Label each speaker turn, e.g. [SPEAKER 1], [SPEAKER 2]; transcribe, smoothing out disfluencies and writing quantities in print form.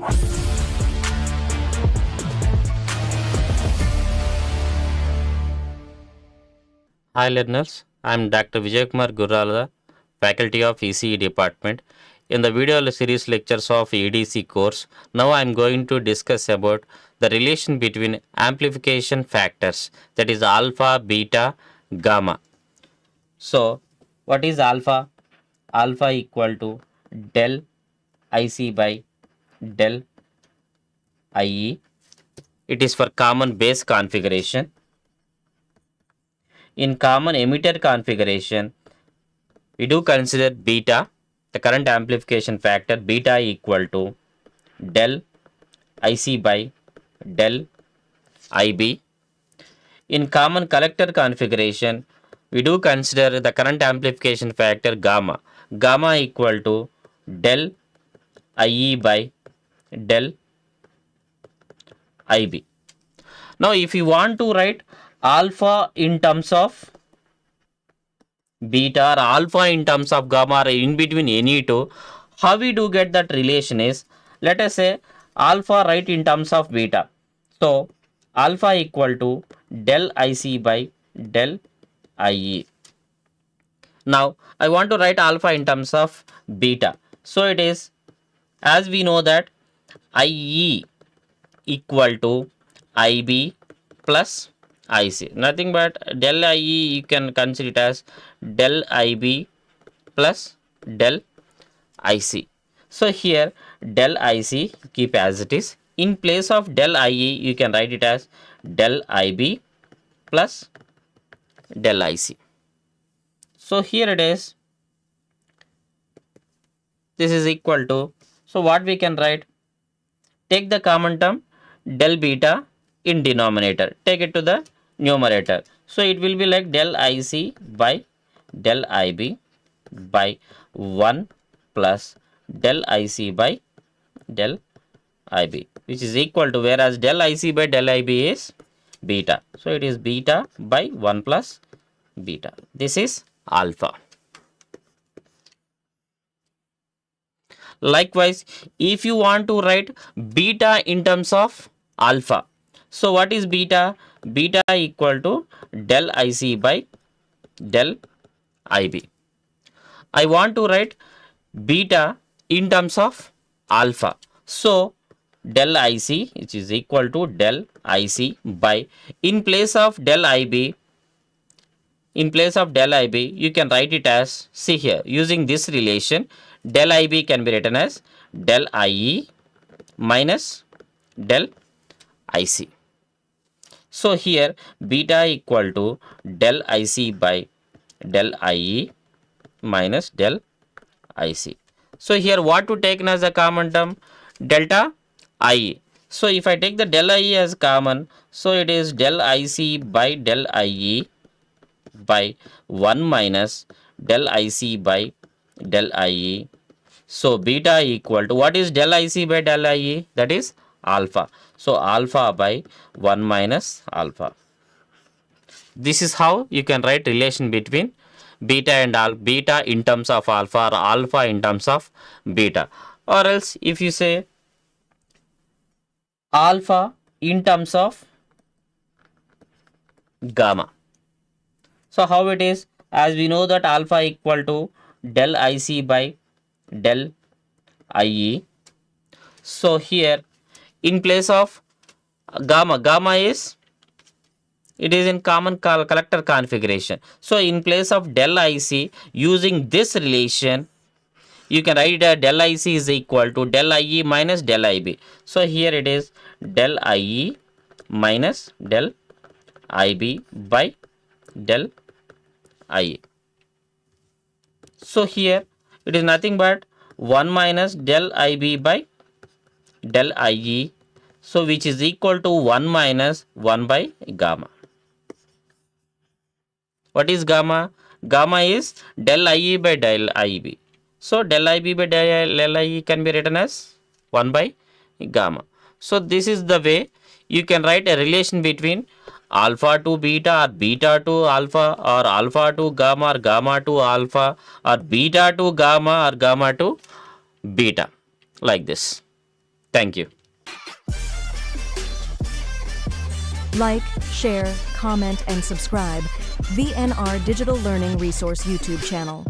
[SPEAKER 1] Hi learners, I am Dr. Vijaya Gurrala, Faculty of ECE Department. In the video series lectures of EDC course, now I am going to discuss about the relation between amplification factors, that is alpha, beta, gamma. So, what is alpha? Alpha equal to del IC by del IE. It is for common base configuration. In common emitter configuration, we do consider beta, the current amplification factor, beta equal to del IC by del IB. In common collector configuration, we do consider the current amplification factor gamma, gamma equal to del IE by del IB. Now, if you want to write alpha in terms of beta or alpha in terms of gamma or in between any two, how we do get that relation is, let us say alpha right in terms of beta. So alpha equal to del IC by del IE. Now I want to write alpha in terms of beta. So it is, as we know that IE equal to IB plus IC. Nothing but del IE you can consider it as del IB plus del IC. So here del IC keep as it is. In place of del IE you can write it as del IB plus del IC. So here it is. This is equal to, so what we can write? Take the common term del beta in denominator. Take it to the numerator. So it will be like del IC by del IB by 1 plus del IC by del IB, which is equal to, whereas del IC by del IB is beta. So it is beta by 1 plus beta. This is alpha. Likewise, if you want to write beta in terms of alpha, so what is beta? Beta equal to del IC by del IB. I want to write beta in terms of alpha. So del IC, which is equal to del IC by, in place of del IB, you can write it as, see here, using this relation, del IB can be written as del IE minus del IC. So here beta equal to del IC by del IE minus del IC. So here what to take as a common term? Delta IE. So if I take the del IE as common, so it is del IC by del IE by 1 minus del IC by del IE. So beta equal to, what is del IC by del IE? That is alpha. So alpha by 1 minus alpha. This is how you can write relation between beta and beta in terms of alpha, or alpha in terms of beta. Or else if you say alpha in terms of gamma, so how it is? As we know that alpha equal to del IC by del IE. So here in place of gamma, gamma is, it is in common collector configuration. So in place of del IC, using this relation, you can write del IC is equal to del IE minus del IB. So here it is del IE minus del IB by del IE. So here it is nothing but 1 minus del IB by del IE. So which is equal to 1 minus 1 by gamma. What is gamma? Gamma is del IE by del IB. So del IB by del IE can be written as 1 by gamma. So this is the way you can write a relation between alpha to beta, or beta to alpha, or alpha to gamma, or gamma to alpha, or beta to gamma, or gamma to beta, like this. Thank you.
[SPEAKER 2] Like, share, comment, and subscribe VNR Digital Learning Resource YouTube channel.